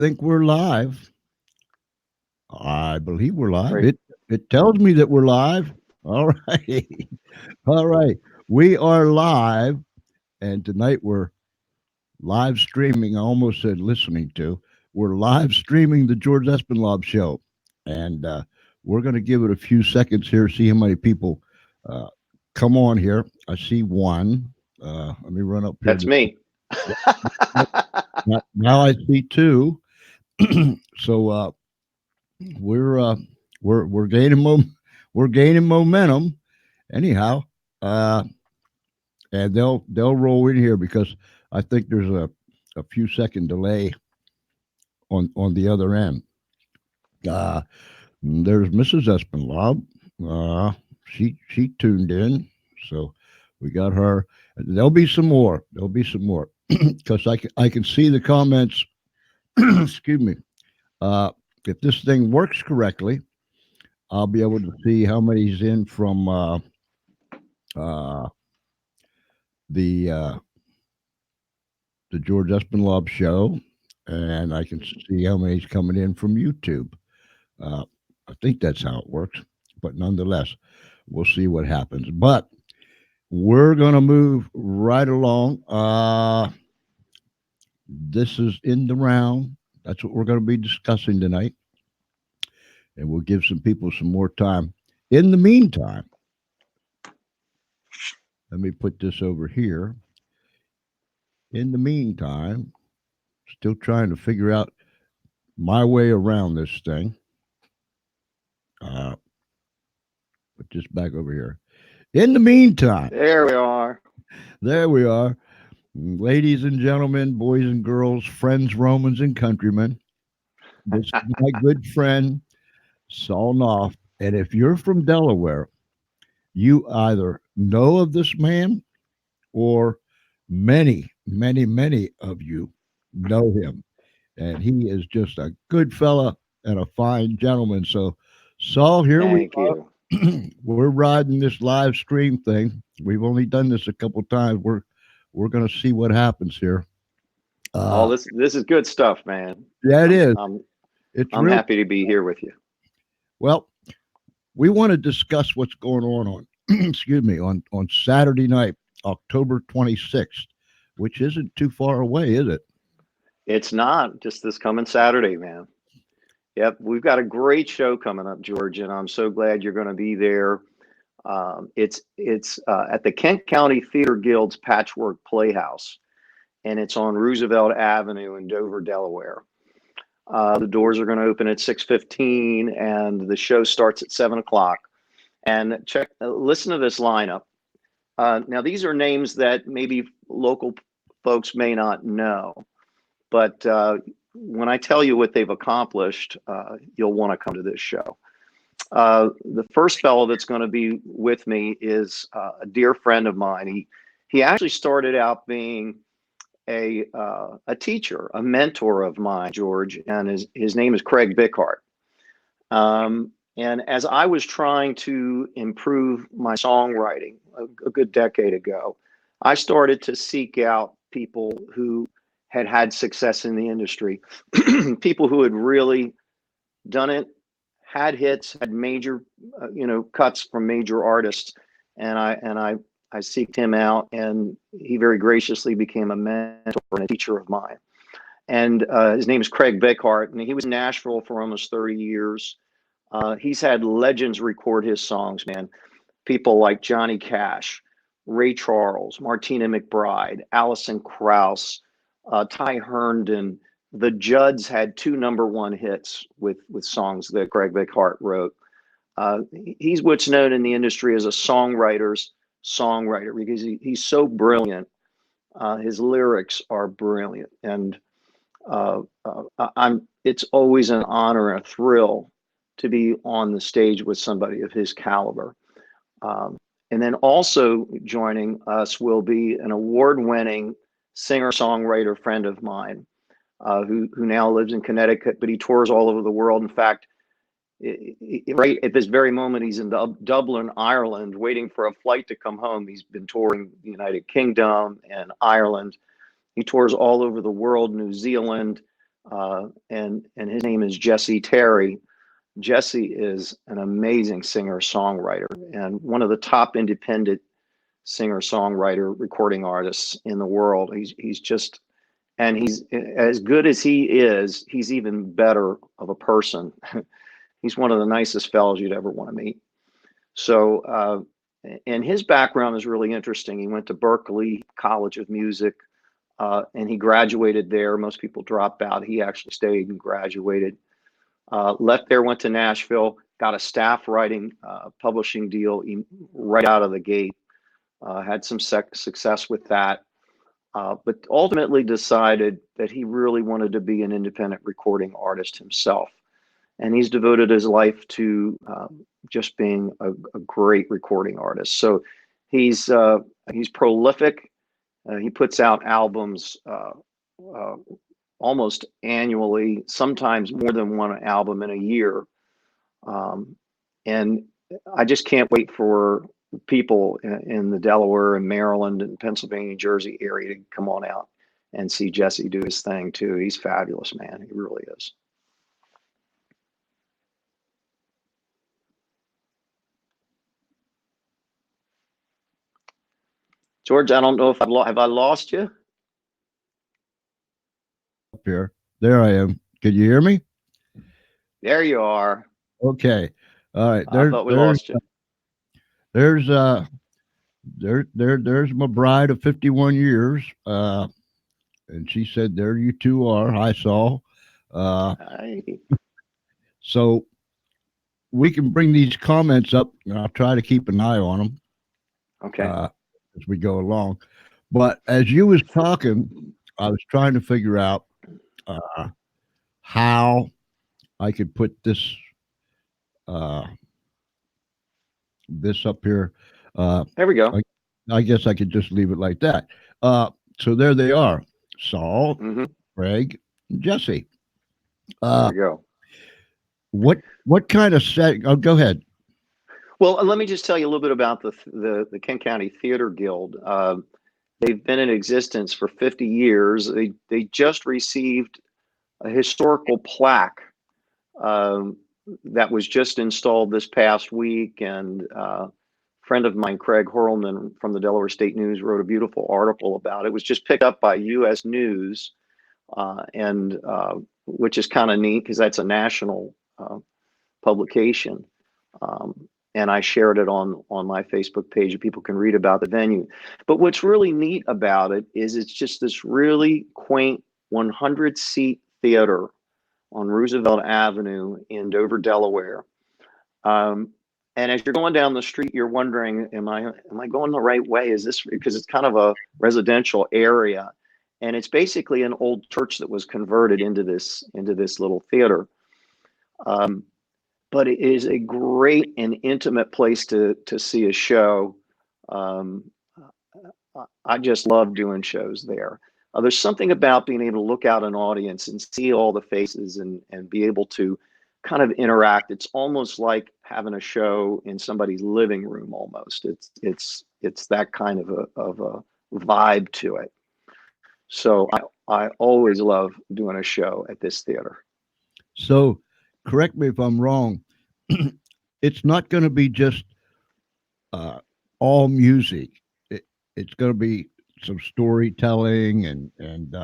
think we're live. I believe we're live. Right. It tells me that we're live. All right. All right. We are live, and tonight we're live streaming. I almost said listening to. We're live streaming the George Espinlov show. And we're going to give it a few seconds here, see how many people uh, come on here. I see one. Let me run up here. That's me. Now I see two. So we're uh, we're we're gaining momentum anyhow, uh, and they'll roll in here because I think there's a few second delay on the other end. Uh, there's Mrs. Espinlob. Uh, she tuned in, so we got her. There'll be some more. There'll be some more because I can see the comments. Excuse me. Uh, if this thing works correctly, I'll be able to see how many's in from uh, the uh, the George Espinlov show, and I can see how many's coming in from YouTube. Uh, I think that's how it works, but nonetheless, we'll see what happens. But we're going to move right along. This is in the round. That's what we're going to be discussing tonight, and we'll give some people some more time. In the meantime, let me put this over here. In the meantime, still trying to figure out my way around this thing. Uh, put this back over here. In the meantime, There we are. there we are. Ladies and gentlemen, boys and girls, friends, Romans, and countrymen. This is my good friend, Saul Knopf. And if you're from Delaware, you either know of this man or many of you know him. And he is just a good fella and a fine gentleman. So, Saul, here we Thank you. we're riding this live stream thing. We've only done this a couple times. We're going to see what happens here. All Uh, this is good stuff, man. yeah, it I'm is. I'm It's I'm real. happy to be here with you. Well, we want to discuss what's going on excuse me on Saturday night, October 26th, which isn't too far away, is it? It's not just this coming Saturday, man. Yep, we've got a great show coming up, George, and I'm so glad you're going to be there. It's at the Kent County Theater Guild's Patchwork Playhouse, and it's on Roosevelt Avenue in Dover, Delaware. The doors are going to open at 6:15, and the show starts at 7 o'clock. And listen to this lineup. Now, these are names that maybe local folks may not know, but when I tell you what they've accomplished, you'll want to come to this show. The first fellow that's going to be with me is a dear friend of mine. He actually started out being a teacher, a mentor of mine, George, and his name is Craig Bickhart. And as I was trying to improve my songwriting a good decade ago, I started to seek out people who had had success in the industry, people who had really done it, had hits, had major, cuts from major artists, and I seeked him out, and he very graciously became a mentor and a teacher of mine. And his name is Craig Bickhart, and he was in Nashville for almost 30 years. He's had legends record his songs, man. People like Johnny Cash, Ray Charles, Martina McBride, Alison Krauss, Ty Herndon. The Judds had two number one hits with songs that Craig Bickhart wrote. He's what's known in the industry as a songwriter's songwriter because he's so brilliant. His lyrics are brilliant, and I'm. It's always an honor and a thrill to be on the stage with somebody of his caliber. Um, and then also joining us will be an award-winning singer-songwriter friend of mine who now lives in Connecticut, but he tours all over the world. In fact, right at this very moment, he's in Dublin, Ireland, waiting for a flight to come home. He's been touring the United Kingdom and Ireland. He tours all over the world, New Zealand, and his name is Jesse Terry. Jesse is an amazing singer songwriter and one of the top independent singer songwriter recording artists in the world. He's just and he's as good as he is. He's even better of a person. He's one of the nicest fellows you'd ever want to meet. So, and his background is really interesting. He went to Berklee College of Music, and he graduated there. Most people drop out. He actually stayed and graduated. Left there, went to Nashville, got a staff writing publishing deal right out of the gate. Had some success with that, but ultimately decided that he really wanted to be an independent recording artist himself. And he's devoted his life to just being a great recording artist. So he's prolific. He puts out albums uh, almost annually, sometimes more than one album in a year. And I just can't wait for people in the Delaware and Maryland and Pennsylvania, Jersey area to come on out and see Jesse do his thing too. He's fabulous, man. He really is. George, I don't know if have I lost you? Up here. There I am. Can you hear me? There you are. Okay. All right. I thought we lost you. There's there's my bride of 51 years. And she said, "There you two are." Hi, Saul. Uh, Hi. so we can bring these comments up, and I'll try to keep an eye on them Okay. as we go along. But as you was talking, I was trying to figure out uh, how I could put uh, this up here. Uh, There we go. I, I guess I could just leave it like that. So there they are, Saul, Hmm. Craig, and Jesse. There Uh, we go. what kind of set? Oh, go ahead. Well, let me just tell you a little bit about the Kent County Theater Guild. They've been in existence for 50 years. They just received a historical plaque um, that was just installed this past week, and a friend of mine, Craig Horlman from the Delaware State News, wrote a beautiful article about it. It was just picked up by U.S. News, and which is kind of neat because that's a national publication. And I shared it on my Facebook page, and people can read about the venue. But what's really neat about it is it's just this really quaint 100-seat theater on Roosevelt Avenue in Dover, Delaware. Um, and as you're going down the street, you're wondering, am I going the right way? Is this because it's kind of a residential area, and it's basically an old church that was converted into this little theater. Um, but it is a great and intimate place to see a show. Um, I just love doing shows there. There's something about being able to look out an audience and see all the faces and be able to kind of interact. It's almost like having a show in somebody's living room almost. It's that kind of a vibe to it. So I always love doing a show at this theater. So, correct me if I'm wrong. It's not going to be just uh, all music. It, it's going to be some storytelling and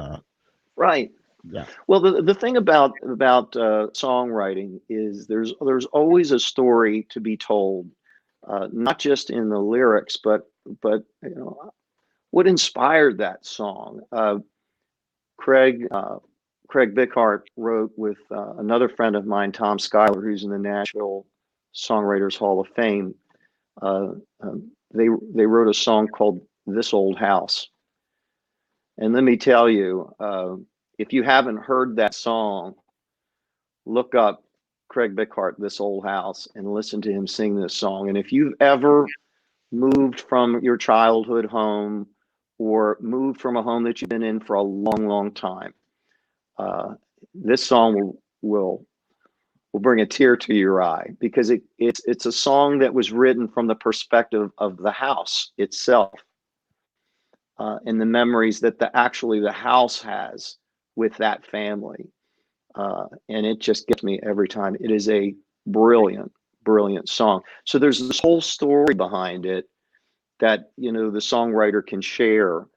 Right. yeah. Well, the thing about songwriting is there's always a story to be told, not just in the lyrics, but what inspired that song. Craig Craig Bickhart wrote with another friend of mine, Tom Schuyler, who's in the Nashville Songwriters Hall of Fame. Uh, they wrote a song called "This Old House," and let me tell you, if you haven't heard that song, look up Craig Bickhart, "This Old House," and listen to him sing this song. And if you've ever moved from your childhood home or moved from a home that you've been in for a long, long time, uh, this song will bring a tear to your eye because it's a song that was written from the perspective of the house itself, and the memories that the house has with that family. and it just gets me every time. It is a brilliant, brilliant song. So there's this whole story behind it that the songwriter can share,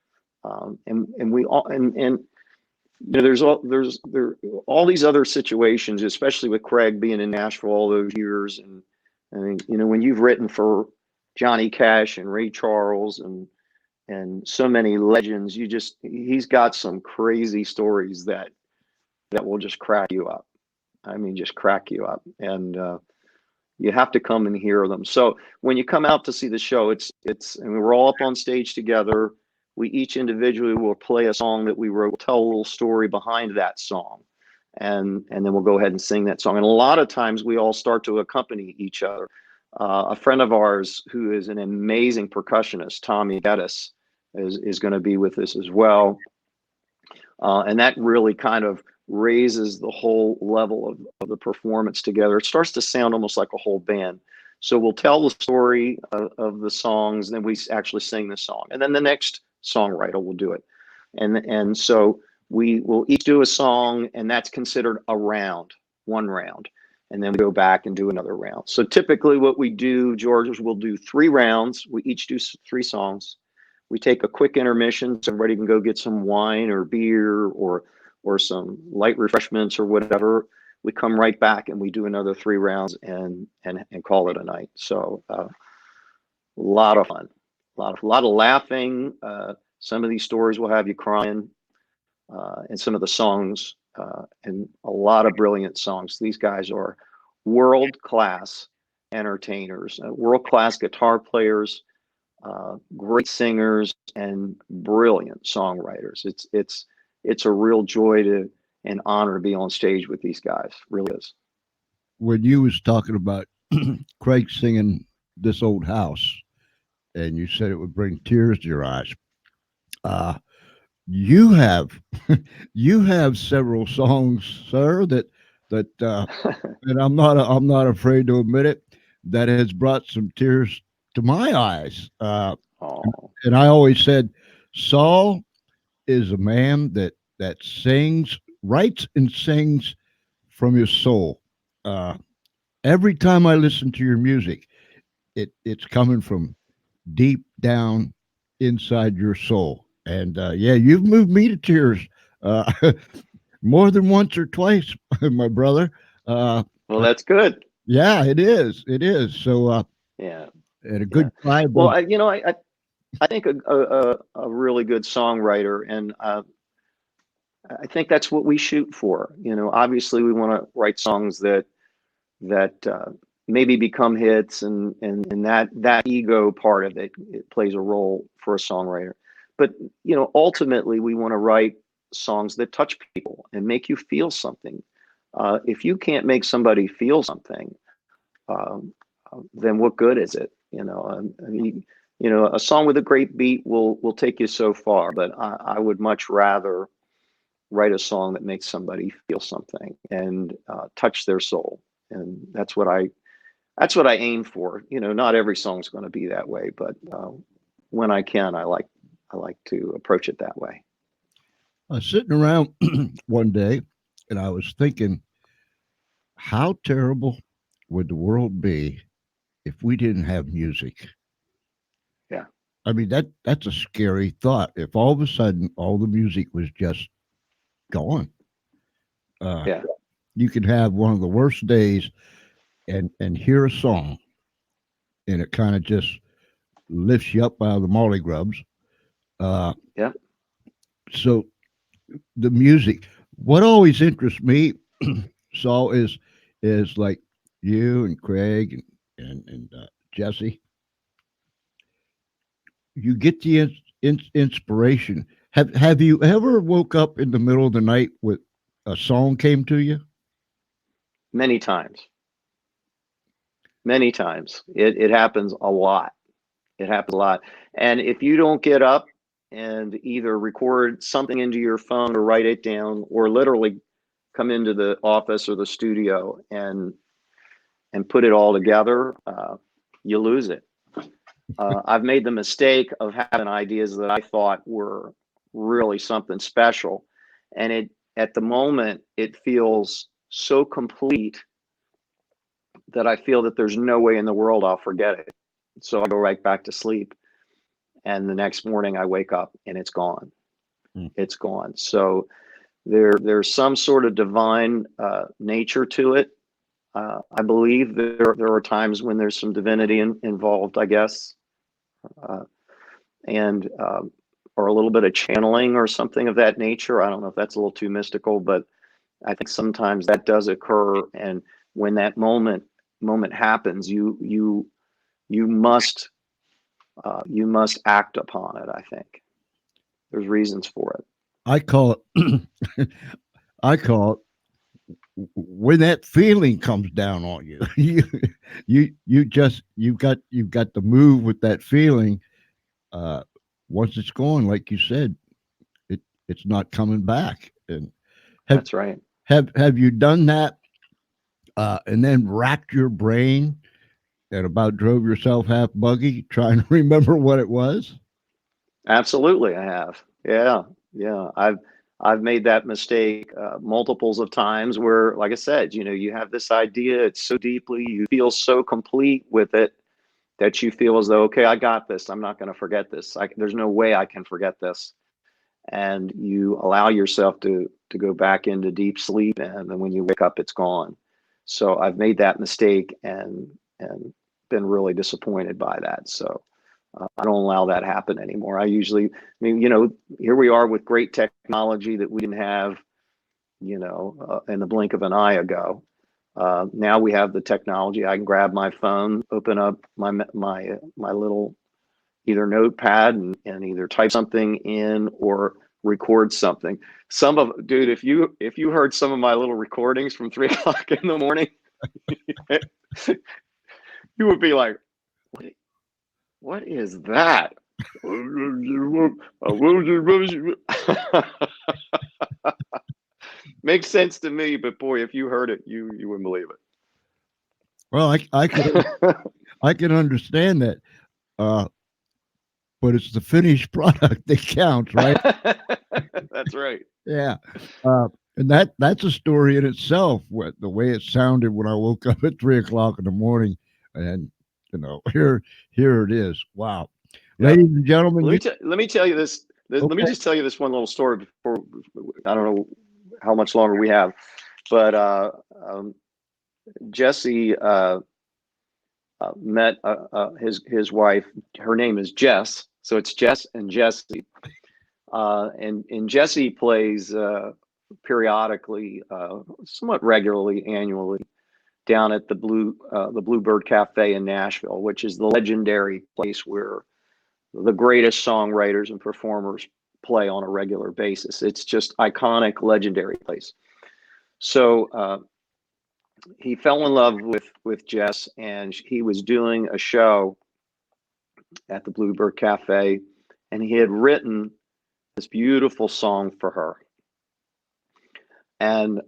and we all and there's all these other situations, especially with Craig being in Nashville all those years, and I mean, when you've written for Johnny Cash and Ray Charles and so many legends, he's got some crazy stories that will just crack you up. I mean, just crack you up, and you have to come and hear them. So when you come out to see the show, and we're all up on stage together. We each individually will play a song that we wrote, tell a little story behind that song, and then we'll go ahead and sing that song. And a lot of times we all start to accompany each other. A friend of ours who is an amazing percussionist, Tommy Geddes, is going to be with us as well. And that really kind of raises the whole level of the performance together. It starts to sound almost like a whole band. So we'll tell the story of the songs, then we actually sing the song, and then the next songwriter will do it. And so we will each do a song, and that's considered a round, one round. And then we go back and do another round. So typically what we do, George, is we'll do 3 rounds. We each do 3 songs. We take a quick intermission so everybody can go get some wine or beer or some light refreshments or whatever. We come right back and we do another 3 rounds and call it a night. So a lot of fun, a lot of laughing. Some of these stories will have you crying, and some of the songs, and a lot of brilliant songs. These guys are world class entertainers, world class guitar players, great singers, and brilliant songwriters. It's a real joy and honor to be on stage with these guys. Really is. When you was talking about Craig singing "This Old House," and you said it would bring tears to your eyes, uh, you have you have several songs, sir, that and I'm not afraid to admit it, that has brought some tears to my eyes. Oh, And I always said, Saul is a man that sings, writes, and sings from his soul. Uh, every time I listen to your music, it's coming from deep down inside your soul. And yeah, you've moved me to tears uh, more than once or twice, my brother. Uh, well, that's good. yeah, it is. It is. So, Yeah, and a yeah. good cry Well, does. I think a really good songwriter, and I think that's what we shoot for. Obviously we want to write songs that maybe become hits, and that ego part of it plays a role for a songwriter. But ultimately we want to write songs that touch people and make you feel something. If you can't make somebody feel something, um, then what good is it? I mean, a song with a great beat will take you so far, but I would much rather write a song that makes somebody feel something and touch their soul. And that's what I aim for. Not every song's going to be that way, but when I can, I like to approach it that way. I was sitting around one day and I was thinking, how terrible would the world be if we didn't have music? Yeah, I mean, that's a scary thought. If all of a sudden all the music was just gone, uh, yeah, you could have one of the worst days and hear a song and it kind of just lifts you up out of the molly grubs. Uh, yeah. so the music, what always interests me, Saul, is like you and Craig and Jesse. You get the inspiration. Have you ever woke up in the middle of the night with a song came to you? Many times, many times. It happens a lot. It happens a lot. And if you don't get up and either record something into your phone or write it down, or literally come into the office or the studio and put it all together, you lose it. I've made the mistake of having ideas that I thought were really something special, and at the moment, it feels so complete that I feel that there's no way in the world I'll forget it. So I go right back to sleep. And the next morning I wake up and it's gone. Mm. It's gone. So there's some sort of divine nature to it. I believe there are times when there's some divinity involved, I guess, uh, and or a little bit of channeling or something of that nature. I don't know if that's a little too mystical, but I think sometimes that does occur. And when that moment happens, you must you must act upon it. I think there's reasons for it. I call it I call it when that feeling comes down on you. You just you've got to move with that feeling. Uh, Once it's gone, like you said, it it's not coming back. And have That's right. have you done that and then racked your brain and about drove yourself half buggy trying to remember what it was? Absolutely, I have. Yeah, yeah. I've made that mistake multiples of times where, like I said, you have this idea, it's so deeply, you feel so complete with it that you feel as though, okay, I got this. I'm not going to forget this. There's no way I can forget this. And you allow yourself to go back into deep sleep, and then when you wake up, it's gone. So I've made that mistake and been really disappointed by that. So I don't allow that happen anymore. I mean, here we are with great technology that we didn't have, in the blink of an eye ago. Now we have the technology. I can grab my phone, open up my little either notepad and either type something in or record something. Dude, if you heard some of my little recordings from 3 o'clock in the morning, you would be like, what is that? Makes sense to me, but boy, if you heard it, you wouldn't believe Well, it. I can understand that, uh, but it's the finished product that counts, right? That's right. Yeah, and that's a story in itself. What the way it sounded when I woke up at 3 o'clock in the morning, and here it is. Wow, Yeah. ladies and gentlemen, Let me tell you this. Let me okay? just tell you this one little story before. I don't know how much longer we have, but Jesse met his wife. Her name is Jess, so it's Jess and Jesse. And Jesse plays periodically, somewhat regularly, annually, down at the Bluebird Cafe in Nashville, which is the legendary place where the greatest songwriters and performers play on a regular basis. It's just iconic, legendary place. So he fell in love with Jess, and he was doing a show at the Bluebird Cafe, and he had written this beautiful song for her. And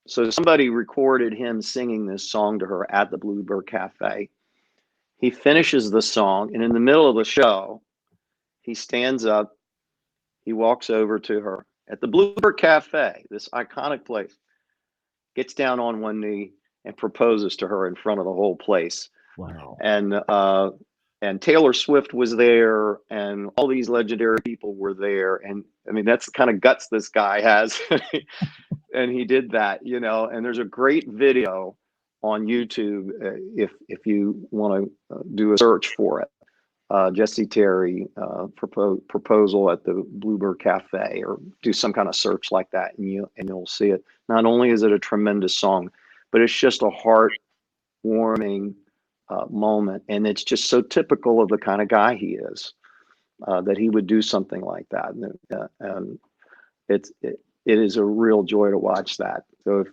so somebody recorded him singing this song to her at the Bluebird Cafe. He finishes the song, and in the middle of the show, he stands up, he walks over to her at the Bluebird Cafe, this iconic place, gets down on one knee and proposes to her in front of the whole place. Wow. And Taylor Swift was there, and all these legendary people were there. And I mean, that's the kind of guts this guy has. And he did that, and there's a great video on YouTube if you want to do a search for it. Jesse Terry proposal at the Bluebird Cafe, or do some kind of search like that, and you'll see it. Not only is it a tremendous song, but it's just a heart-warming moment, and it's just so typical of the kind of guy he is, that he would do something like that, and it is a real joy to watch that. So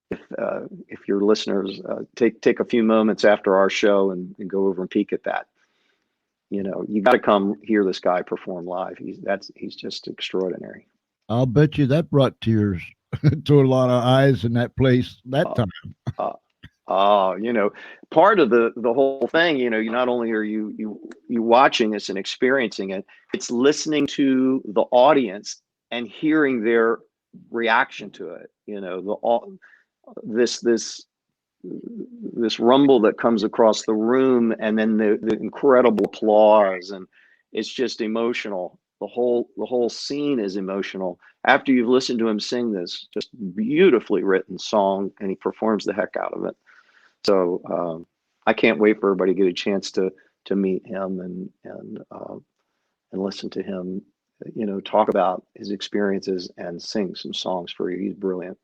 if your listeners take a few moments after our show and go over and peek at that, you got to come hear this guy perform live. He's just extraordinary. I'll bet you that brought tears to a lot of eyes in that place that Uh, time. uh, Part of the whole thing, you not only are you watching this and experiencing it, it's listening to the audience and hearing reaction to it. You know, the all this this rumble that comes across the room, and then the incredible applause, and it's just emotional. The whole scene is emotional after you've listened to him sing this just beautifully written song, and he performs the heck out of it. So I can't wait for everybody to get a chance to meet him and listen to him, you know, talk about his experiences and sing some songs for you. He's brilliant.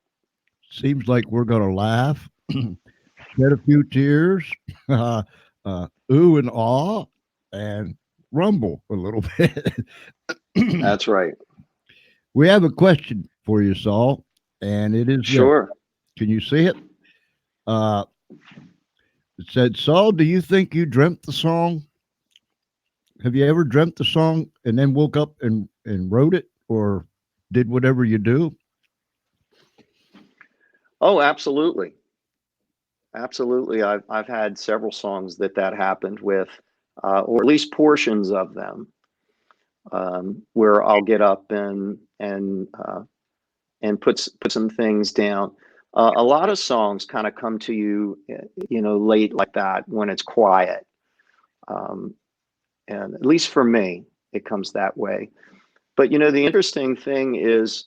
Seems like we're going to laugh, shed a few tears, ooh and awe, and rumble a little bit. That's right. We have a question for you, Saul, and it is this. Sure. Can you see it? Uh, it said, Saul, do you think you dreamt the song? Have you ever dreamt the song and then woke up and wrote it or did whatever you do? Oh, absolutely. Absolutely. I've had several songs that happened with, or at least portions of them, where I'll get up and put some things down. A lot of songs kind of come to you, you know, late like that when it's quiet. Um, and at least for me, it comes that way. But you know, the interesting thing is,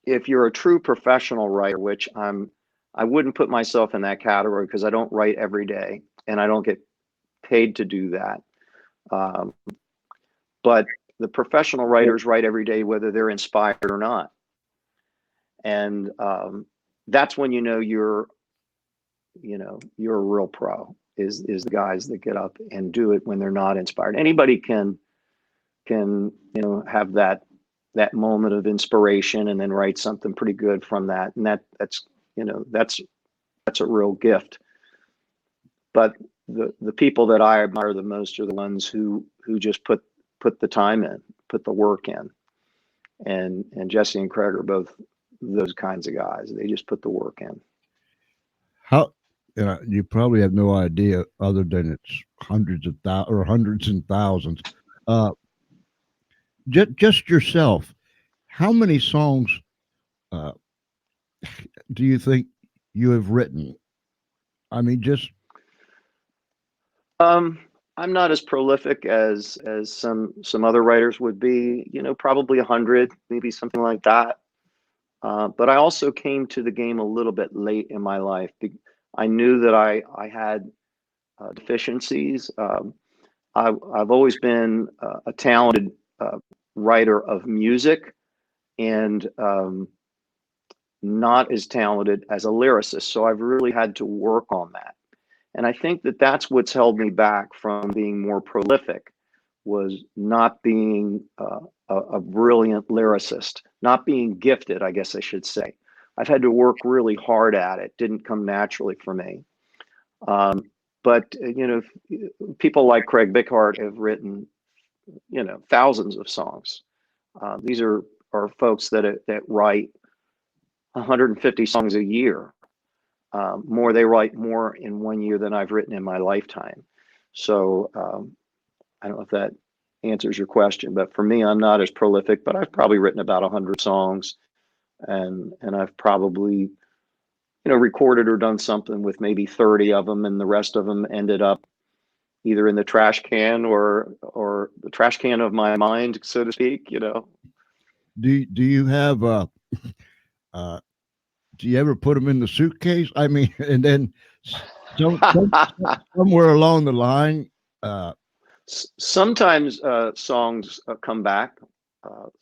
if you're a true professional writer, which I wouldn't put myself in that category because I don't write every day and I don't get paid to do that. Um, but the professional writers write every day, whether they're inspired or not. And that's when you know you're a real pro. Is the guys that get up and do it when they're not inspired. Anybody can you know have that moment of inspiration and then write something pretty good from that, and that's you know that's a real gift. But the people that I admire the most are the ones who just put the time in, put the work in, and Jesse and Craig are both those kinds of guys. They just put the work in. How you probably have no idea other than it's hundreds of thousands or hundreds and thousands. Uh, just yourself, how many songs uh, do you think you have written? I mean, just Um, I'm not as prolific as some other writers would be. You know, probably 100, maybe something like that. But I also came to the game a little bit late in my life. I knew that I had deficiencies. I've always been a talented writer of music, and not as talented as a lyricist. So I've really had to work on that. And I think that that's what's held me back from being more prolific, was not being a brilliant lyricist, not being gifted, I guess I should say. I've had to work really hard at it. Didn't come naturally for me. Um, but you know, people like Craig Bickhardt have written, you know, thousands of songs. These are folks that write 150 songs a year. More they write more in one year than I've written in my lifetime. So I don't know if that answers your question, but for me, I'm not as prolific, but I've probably written about 100 songs, and I've probably, you know, recorded or done something with maybe 30 of them, and the rest of them ended up either in the trash can or the trash can of my mind, so to speak. You know. do you have uh, do you ever put them in the suitcase? I mean, and then somewhere along the line, uh, Sometimes songs come back.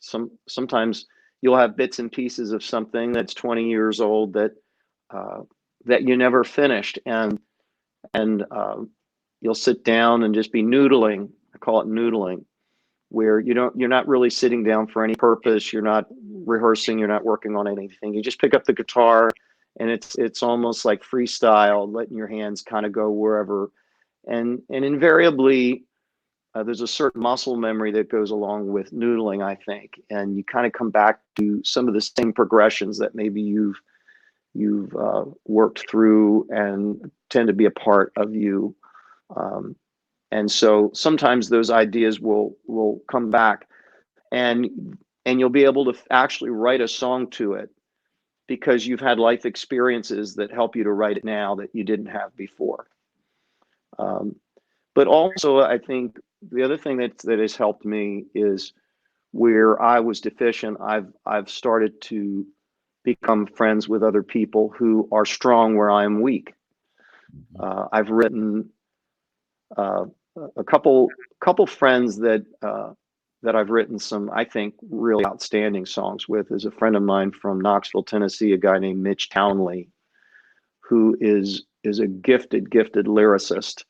Sometimes you'll have bits and pieces of something that's 20 years old uh, that you never finished, and you'll sit down and just be noodling. I call it noodling, where you're not really sitting down for any purpose. You're not rehearsing. You're not working on anything. You just pick up the guitar, and it's almost like freestyle, letting your hands kind of go wherever. And invariably, there's a certain muscle memory that goes along with noodling, I think, and you kind of come back to some of the same progressions that maybe you've worked through and tend to be a part of you. Um, and so sometimes those ideas will come back, and and you'll be able to actually write a song to it because you've had life experiences that help you to write it now that you didn't have before. Um, but also, I think the other thing that has helped me is where I was deficient. I've started to become friends with other people who are strong where I am weak. I've written uh, a couple friends that I've written some, I think, really outstanding songs with. Is a friend of mine from Knoxville, Tennessee, a guy named Mitch Townley, who is a gifted lyricist,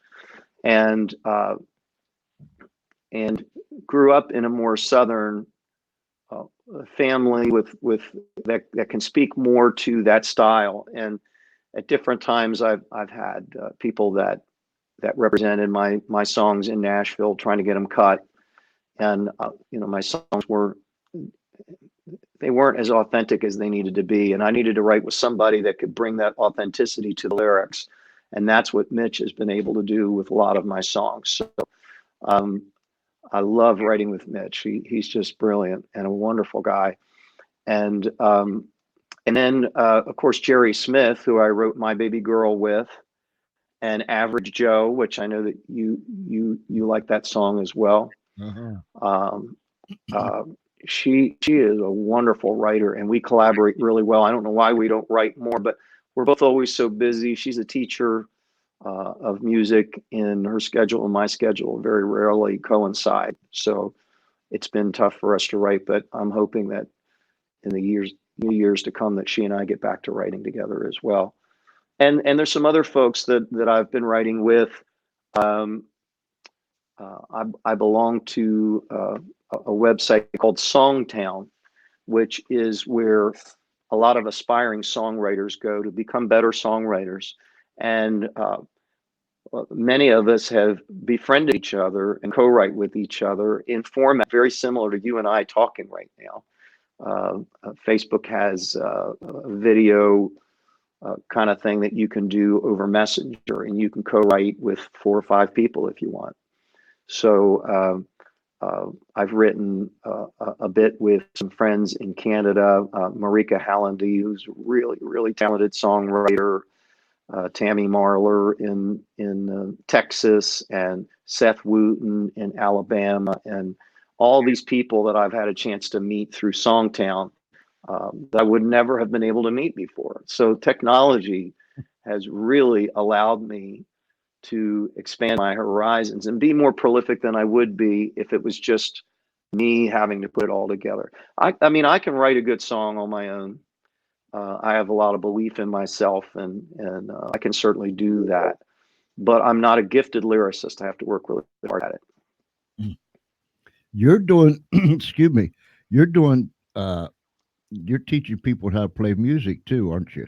and uh, and grew up in a more southern uh, family with that can speak more to that style. And at different times, I've had people that represented my songs in Nashville, trying to get them cut. And my songs they weren't as authentic as they needed to be, and I needed to write with somebody that could bring that authenticity to the lyrics, and that's what Mitch has been able to do with a lot of my songs. So um, I love writing with Mitch. He's just brilliant and a wonderful guy. And and then of course Jerry Smith, who I wrote My Baby Girl with, and Average Joe, which I know that you like that song as well. Uh-huh. Um, uh, she is a wonderful writer, and we collaborate really well. I don't know why we don't write more, but we're both always so busy. She's a teacher of music, and her schedule and my schedule very rarely coincide. So it's been tough for us to write, but I'm hoping that in the years to come that she and I get back to writing together as well. And there's some other folks that I've been writing with. Um, I belong to a website called Songtown, which is where a lot of aspiring songwriters go to become better songwriters. And many of us have befriended each other and co-write with each other in format very similar to you and I talking right now. Facebook has a video kind of thing that you can do over Messenger, and you can co-write with 4 or 5 people if you want. So I've written a bit with some friends in Canada, Marika Hallendy, who's really talented songwriter, Tammy Marler in Texas, and Seth Wooten in Alabama, and all these people that I've had a chance to meet through Songtown that I would never have been able to meet before. So technology has really allowed me to expand my horizons and be more prolific than I would be if it was just me having to put it all together. I mean, I can write a good song on my own. I have a lot of belief in myself, and I can certainly do that. But I'm not a gifted lyricist. I have to work really hard at it. You're doing, excuse me, you're doing, you're teaching people how to play music too, aren't you?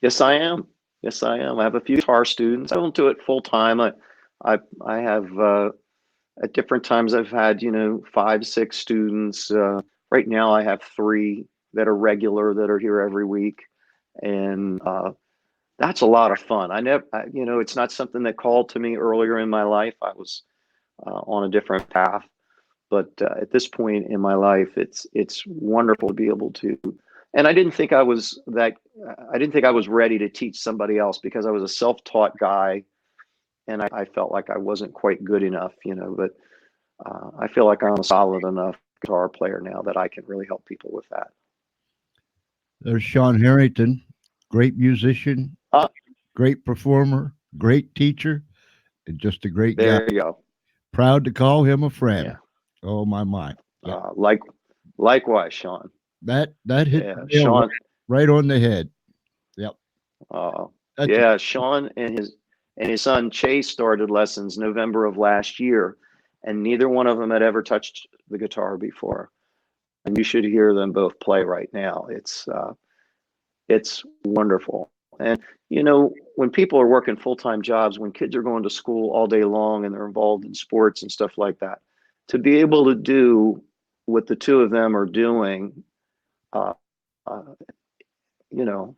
Yes, I am. Yes, I am. I have a few guitar students. I don't do it full time. I have at different times I've had 5, 6 students. Right now I have 3 that are regular that are here every week, and that's a lot of fun. It's not something that called to me earlier in my life. I was on a different path, but at this point in my life, it's wonderful to be able to. And I didn't think I was that. I didn't think I was ready to teach somebody else because I was a self-taught guy, and I felt like I wasn't quite good enough, But I feel like I'm a solid enough guitar player now that I can really help people with that. There's Sean Harrington, great musician, Uh, great performer, great teacher, and just a great guy. there you go. Proud to call him a friend. Yeah. Oh my. Yeah. Likewise, Sean. That hit Yeah, the nail Sean. right on the head. Yep. That's Yeah, Sean and his son Chase started lessons November of last year, and neither one of them had ever touched the guitar before. And you should hear them both play right now. It's wonderful. And when people are working full-time jobs, when kids are going to school all day long and they're involved in sports and stuff like that, to be able to do what the two of them are doing, uh, uh, you know,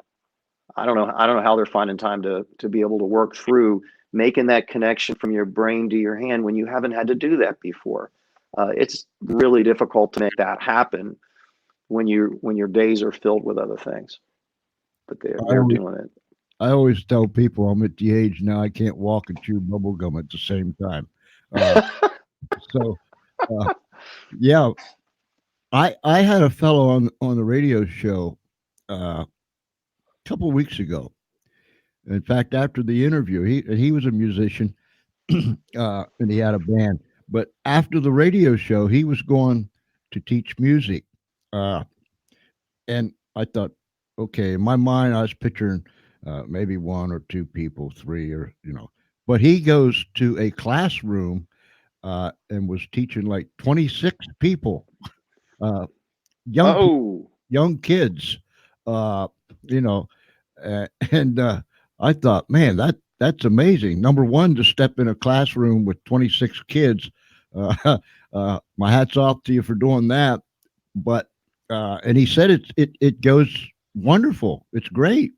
I don't know how they're finding time to be able to work through making that connection from your brain to your hand when you haven't had to do that before. It's really difficult to make that happen when your days are filled with other things. But I they're always, doing it. I always tell people I'm at the age now I can't walk and chew bubble gum at the same time. Uh, so, uh, yeah, I had a fellow on the radio show a couple weeks ago. In fact, after the interview, he was a musician, and he had a band. But after the radio show, he was going to teach music, uh, and I thought, okay, in my mind, I was picturing maybe one or two people, three or But he goes to a classroom and was teaching like 26 people, uh, young people, Oh, young kids, uh, you know, and I thought, man, that's amazing. Number one, to step in a classroom with 26 kids, my hats off to you for doing that. But and he said it goes wonderful. It's great.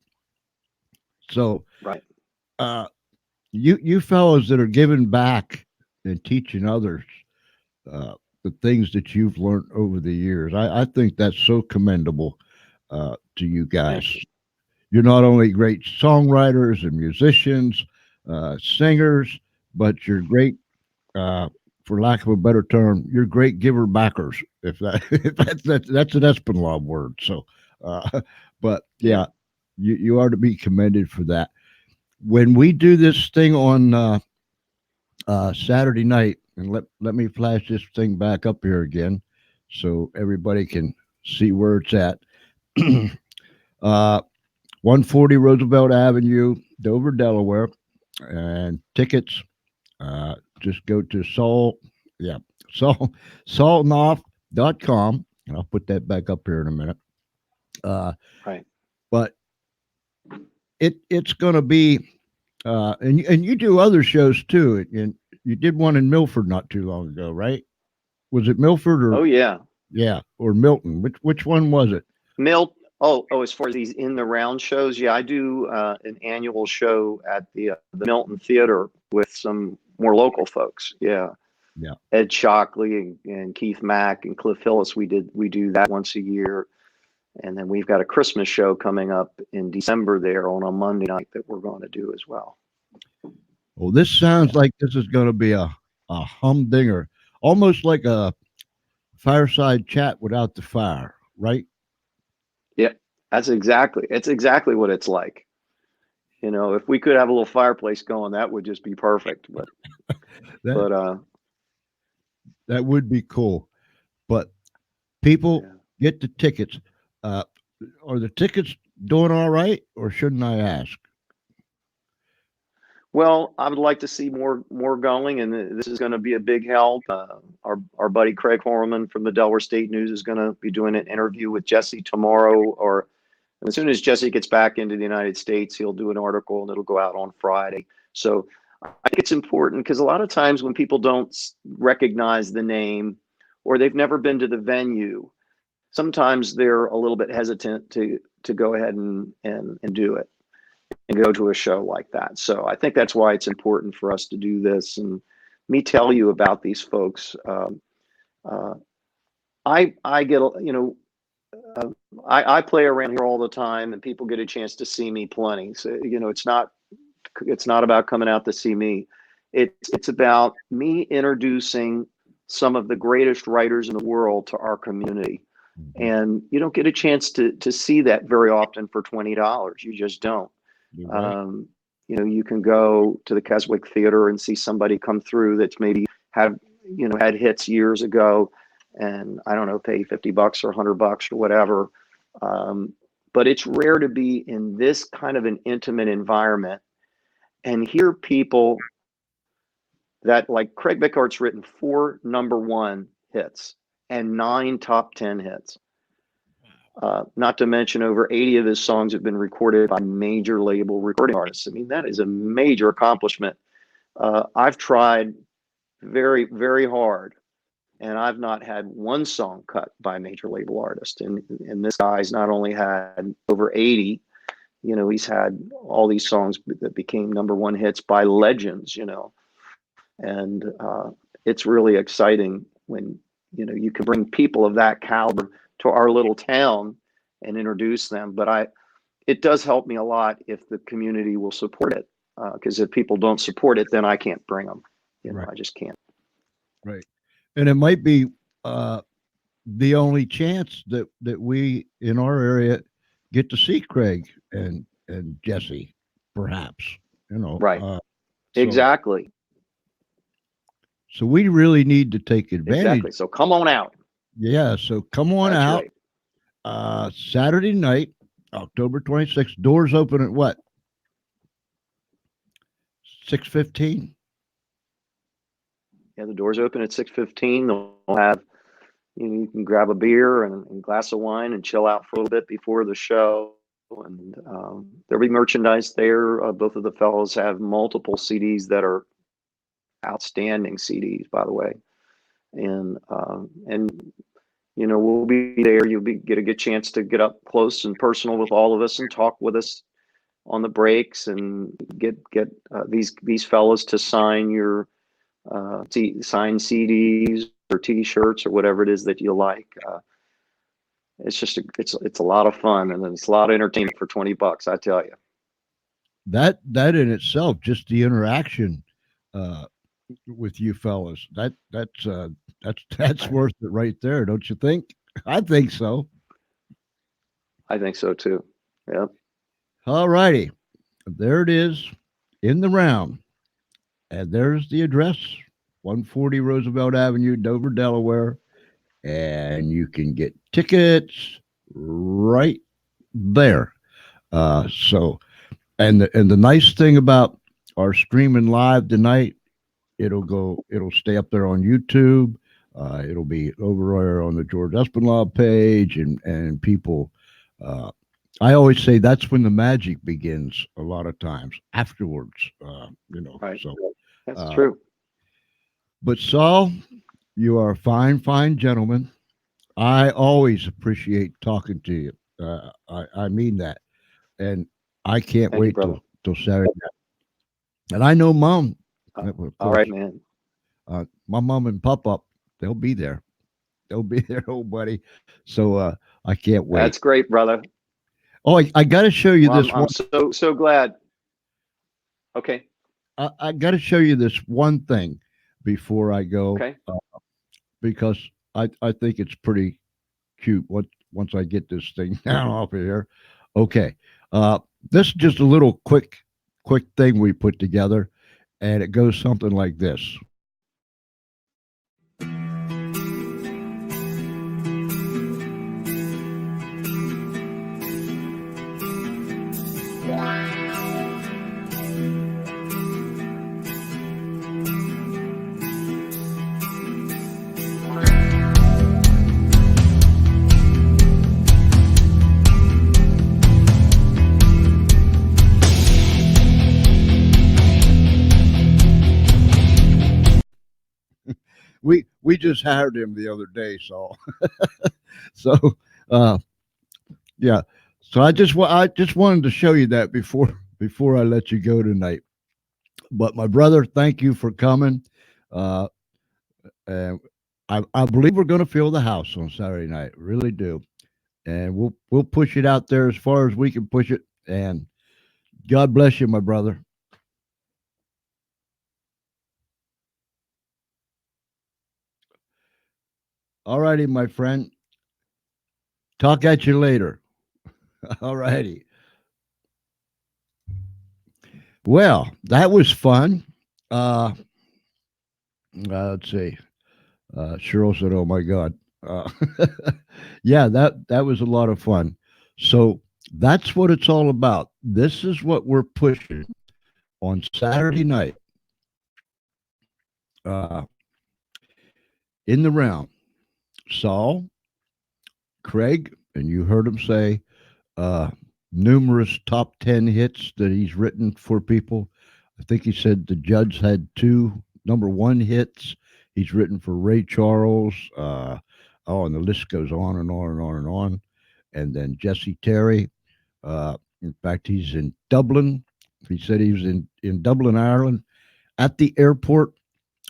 So right. uh, you fellows that are giving back and teaching others uh, the things that you've learned over the years, I think that's so commendable to you Thank guys. you. You're not only great songwriters and musicians, singers, but you're great, uh, for lack of a better term, you're great giver backers. If that, if that's an Espinal word. So, but Yeah. yeah, you are to be commended for that. When we do this thing on Saturday night, and let me flash this thing back up here again, so everybody can see where it's at. uh, 140 Roosevelt Avenue, Dover, Delaware, and tickets. Just go to yeah, Saul, saltnoff.com, and I'll put that back up here in a minute. Uh, Right. but it's going to be, and you do other shows too, and you did one in Milford not too long ago, right? Was it Milford or Oh yeah. yeah, or Milton? Which one was it? Milt. Oh, as far as these in the round shows, yeah, I do an annual show at the Milton Theater with some more local folks. Yeah, Yeah. Ed Shockley and Keith Mack and Cliff Hillis. We do that once a year, and then we've got a Christmas show coming up in December there on a Monday night that we're going to do as well. Well, this sounds Yeah, like this is going to be a humdinger, almost like a fireside chat without the fire, right? yeah, it's exactly what it's like. You know, if we could have a little fireplace going, that would just be perfect. That But that would be cool. But people yeah. get the tickets. Uh, are the tickets doing all right, or shouldn't I ask? Well, I would like to see more going, and this is going to be a big help. Our buddy Craig Horman from the Delaware State News is going to be doing an interview with Jesse tomorrow, or as soon as Jesse gets back into the United States, he'll do an article and it'll go out on Friday. So I think it's important because a lot of times when people don't recognize the name or they've never been to the venue, sometimes they're a little bit hesitant to go ahead and do it and go to a show like that. So I think that's why it's important for us to do this and me tell you about these folks. Uh, I get uh, I play around here all the time, and people get a chance to see me plenty. So it's not about coming out to see me. It's about me introducing some of the greatest writers in the world to our community. Mhm. And you don't get a chance to see that very often for $20. You just don't. You're right. Um, you can go to the Keswick Theater and see somebody come through that's maybe had had hits years ago, and I don't know, pay $50 or $100 or whatever. Um, but it's rare to be in this kind of an intimate environment and hear people that, like Craig Bickart's written 4 number 1 hits and 9 top 10 hits. Not to mention, over 80 of his songs have been recorded by major label recording artists. I mean, that is a major accomplishment. I've tried very, very hard, and I've not had one song cut by a major label artist. And this guy's not only had over 80, he's had all these songs that became number 1 hits by legends, and it's really exciting. when you can bring people of that caliber to our little town and introduce them. But it does help me a lot if the community will support it. Because if people don't support it, then I can't bring them. Right. I just can't. Right. And it might be uh, the only chance that we in our area get to see Craig and Jesse, perhaps. You know. Right. So Exactly. so we really need to take advantage. Exactly. So come on out. Yeah. So come on That's out. right. Saturday night, October 26th. Doors open at what? 6:15. Yeah, the doors open at 6:15. They'll have you can grab a beer and glass of wine and chill out for a little bit before the show. And there'll be merchandise there. Both of the fellows have multiple CDs that are outstanding CDs, by the way. And we'll be there. You'll get a good chance to get up close and personal with all of us and talk with us on the breaks and get these fellows to sign your sign CDs or T-shirts or whatever it is that you like. It's just it's a lot of fun, and it's a lot of entertainment for $20. I tell you. That in itself, just the interaction uh, with you fellas, that's Right. worth it right there, don't you think? I think so. I think so too. Yeah. All righty, there it is in the round, and there's the address: 140 Roosevelt Avenue, Dover, Delaware, and you can get tickets right there. So, and the nice thing about our streaming live tonight, it'll stay up there on YouTube. It'll be over there on the George Espinlaw page, and people. Uh, I always say that's when the magic begins. A lot of times afterwards, Right. So, That's uh, true. but Saul, you are a fine, fine gentleman. I always appreciate talking to you. I mean that, and I can't Thank you, wait brother. till Saturday. And I know Mom, of All course, right, man. my mom and Pop Up, they'll be there. They'll be there, old buddy. So I can't wait. That's great, brother. Oh, I got to show you Well, this I'm one. so glad. Okay. I got to show you this one thing before I go, Okay. because I think it's pretty cute. Once I get this thing down off of here. Okay, uh, this is just a little quick thing we put together, and it goes something like this. We just hired him the other day, so so uh, yeah. So I just wanted to show you that before I let you go tonight. But my brother, thank you for coming. Uh, and I believe we're going to fill the house on Saturday night. Really do, and we'll push it out there as far as we can push it. And God bless you, my brother. All righty, my friend. Talk at you later. All righty. Well, that was fun. Uh, let's see. Cheryl said, "Oh my God." Uh, yeah, that was a lot of fun. So that's what it's all about. This is what we're pushing on Saturday night, uh, in the round. Saul, Craig, and you heard him say uh, numerous top 10 hits that he's written for people. I think he said the Judds had two number one hits. He's written for Ray Charles. And the list goes on and on and on and on. And then Jesse Terry. In fact, he's in Dublin. He said he was in Dublin, Ireland, at the airport,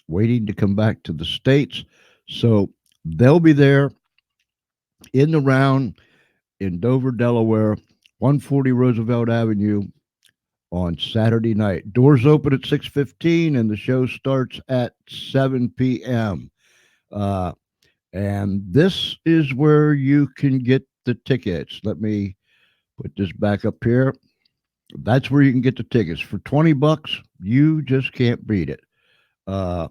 waiting to come back to the States. So they'll be there in the round in Dover, Delaware, 140 Roosevelt Avenue on Saturday night. Doors open at 6:15 and the show starts at 7 p.m. Uh, and this is where you can get the tickets. Let me put this back up here. That's where you can get the tickets for $20. You just can't beat it. Uh,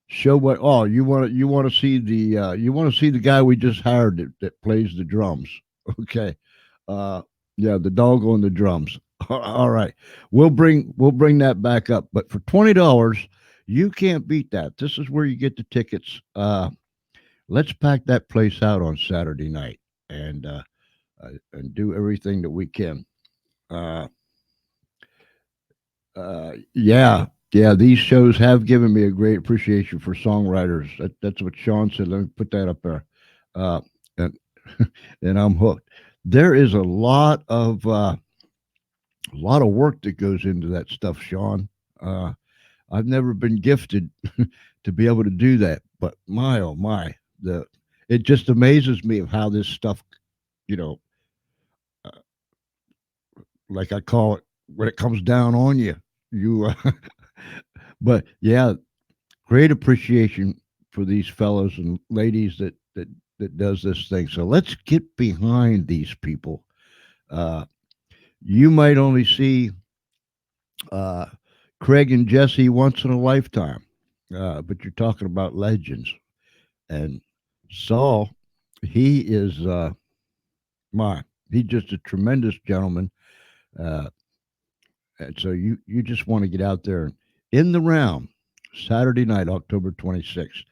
Show what? Oh, you want to see the you want to see the guy we just hired that plays the drums. Okay, uh, yeah, the dog on the drums. All right, we'll bring that back up. But for $20, you can't beat that. This is where you get the tickets. Let's pack that place out on Saturday night and do everything that we can. Uh, yeah, yeah. These shows have given me a great appreciation for songwriters. That's what Sean said. Let me put that up there, and and I'm hooked. There is a lot of work that goes into that stuff, Sean. Uh, I've never been gifted to be able to do that, but my oh my, the it just amazes me of how this stuff, you know, uh, like I call it, when it comes down on you, you. But yeah, great appreciation for these fellows and ladies that does this thing. So let's get behind these people. Uh, you might only see uh, Craig and Jesse once in a lifetime, but you're talking about legends. And Saul, he is my he's just a tremendous gentleman. Uh, and so you just want to get out there in the round Saturday night, October 26th.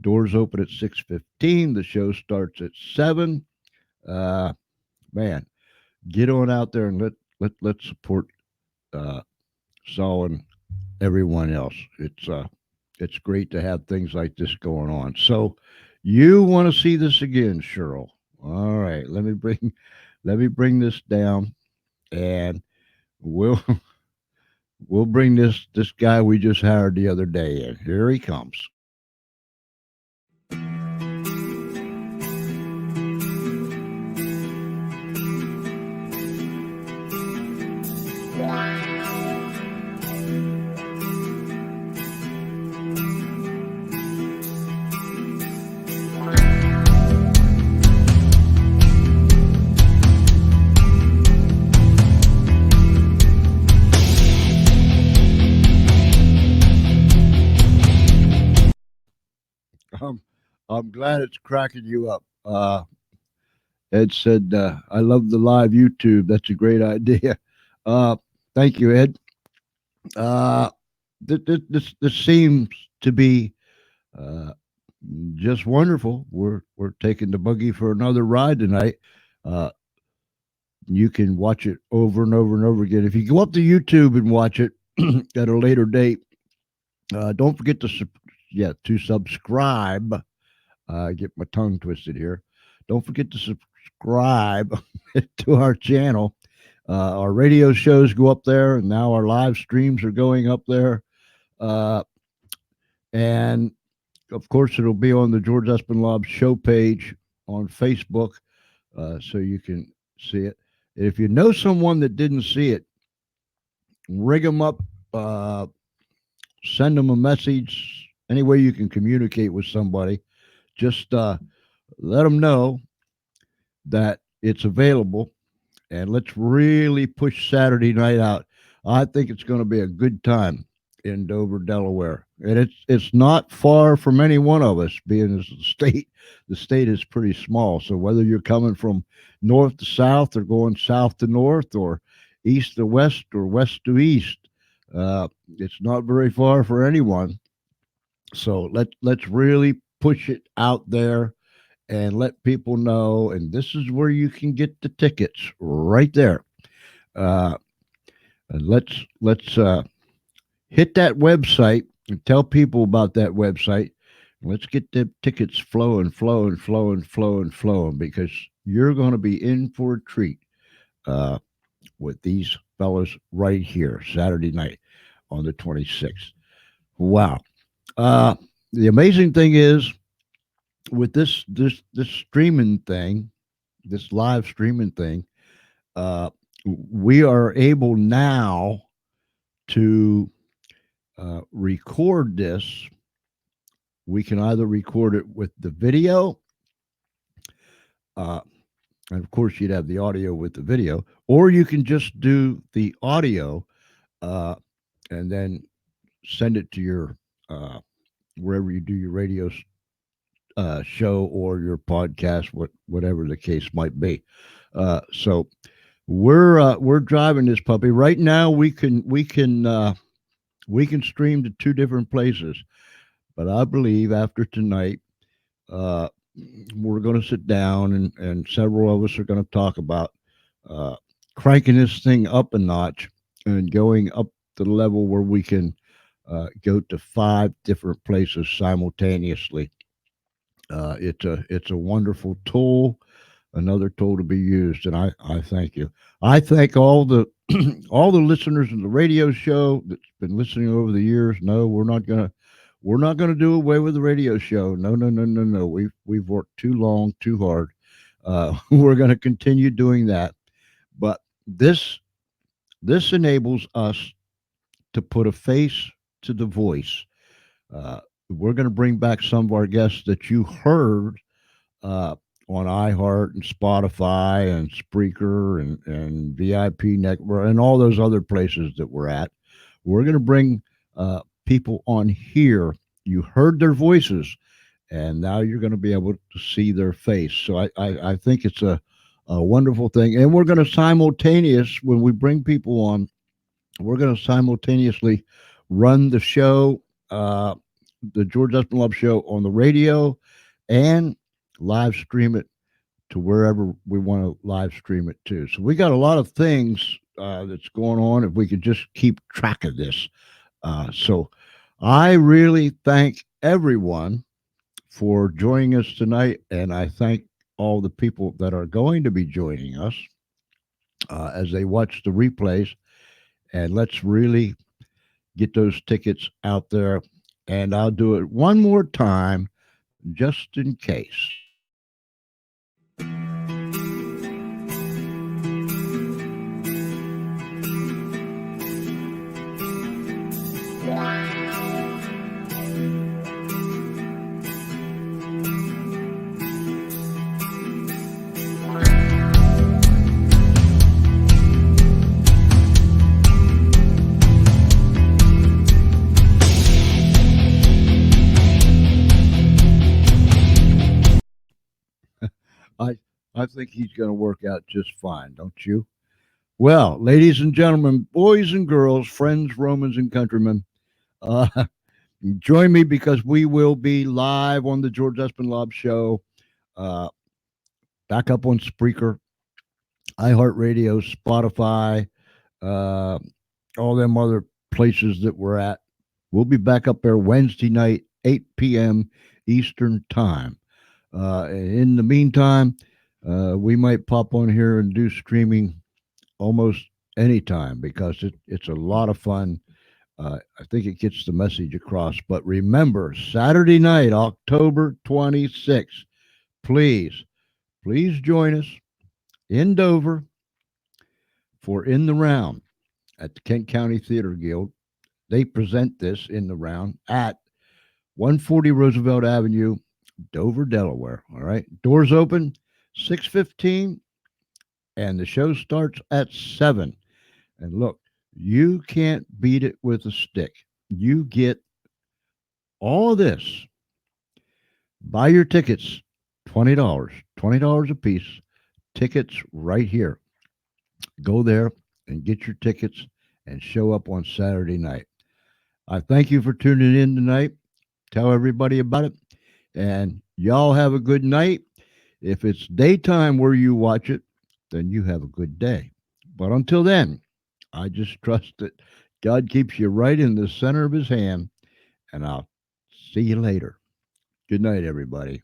Doors open at 6:15. The show starts at 7. Uh, man, get on out there and let's support uh, Saul and everyone else. It's great to have things like this going on. So you want to see this again, Cheryl? All right, let me bring this down, and we'll we'll bring this guy we just hired the other day in. Here he comes. Um, I'm glad it's cracking you up. Ed said, "I love the live YouTube. That's a great idea." Uh, Thank you, Ed. Uh, this seems to be uh, just wonderful. We're taking the buggy for another ride tonight. Uh, you can watch it over and over and over again. If you go up to YouTube and watch it at a later date, don't forget to subscribe. Get my tongue twisted here. Don't forget to subscribe to our channel. Our radio shows go up there, and now our live streams are going up there. Uh, and of course, it'll be on the George Espinlab show page on Facebook, so you can see it. If you know someone that didn't see it, ring them up, uh, send them a message. Any way you can communicate with somebody, just let them know that it's available, and let's really push Saturday night out. I think it's going to be a good time in Dover, Delaware, and it's not far from any one of us. Being as the state is pretty small. So whether you're coming from north to south, or going south to north, or east to west, or west to east, it's not very far for anyone. So let's really push it out there and let people know. And this is where you can get the tickets right there. Uh, and let's hit that website and tell people about that website. Let's get the tickets flowing, flowing, flowing, flowing, flowing, because you're going to be in for a treat uh, with these fellas right here Saturday night on the 26th. Wow. Uh, the amazing thing is with this streaming thing, this live streaming thing, uh, we are able now to record this. We can either record it with the video, uh, and of course, you'd have the audio with the video, or you can just do the audio uh, and then send it to your wherever you do your radio show or your podcast, whatever the case might be. So we're driving this puppy right now. We can stream to two different places, but I believe after tonight, uh, we're going to sit down and several of us are going to talk about uh, cranking this thing up a notch and going up to the level where we can go to five different places simultaneously. It's a wonderful tool, another tool to be used, and I thank you. I thank all the all the listeners of the radio show that's been listening over the years. No, we're not gonna do away with the radio show. No, no, no, no, no. We've worked too long, too hard. We're gonna continue doing that, but this enables us to put a face to the voice. Uh, we're going to bring back some of our guests that you heard uh, on iHeart and Spotify and Spreaker and VIP Network and all those other places that we're at. We're going to bring people on here. You heard their voices, and now you're going to be able to see their face. So I think it's a wonderful thing. And we're going to simultaneous, when we bring people on, we're going to simultaneously run the show, the George Espinlove Show on the radio, and live stream it to wherever we want to live stream it to. So we got a lot of things that's going on. If we could just keep track of this, so I really thank everyone for joining us tonight, and I thank all the people that are going to be joining us as they watch the replays. And let's really get those tickets out there. And I'll do it one more time just in case. I I think he's going to work out just fine, don't you? Well, ladies and gentlemen, boys and girls, friends, Romans, and countrymen, uh, join me because we will be live on the George Espinlove Show, uh, back up on Spreaker, iHeartRadio, Spotify, uh, all them other places that we're at. We'll be back up there Wednesday night, 8 p.m. Eastern Time. In the meantime, we might pop on here and do streaming almost anytime because it's a lot of fun. I think it gets the message across. But remember, Saturday night, October 26th, please, please join us in Dover for In the Round at the Kent County Theater Guild. They present this in the round at 140 Roosevelt Avenue, Dover, Delaware. All right. Doors open 6:15 and the show starts at 7. And look, you can't beat it with a stick. You get all of this. Buy your tickets, $20, $20 a piece. Tickets right here. Go there and get your tickets and show up on Saturday night. I thank you for tuning in tonight. Tell everybody about it. And y'all have a good night. If it's daytime where you watch it, then you have a good day. But until then, I just trust that God keeps you right in the center of his hand, and I'll see you later. Good night, everybody.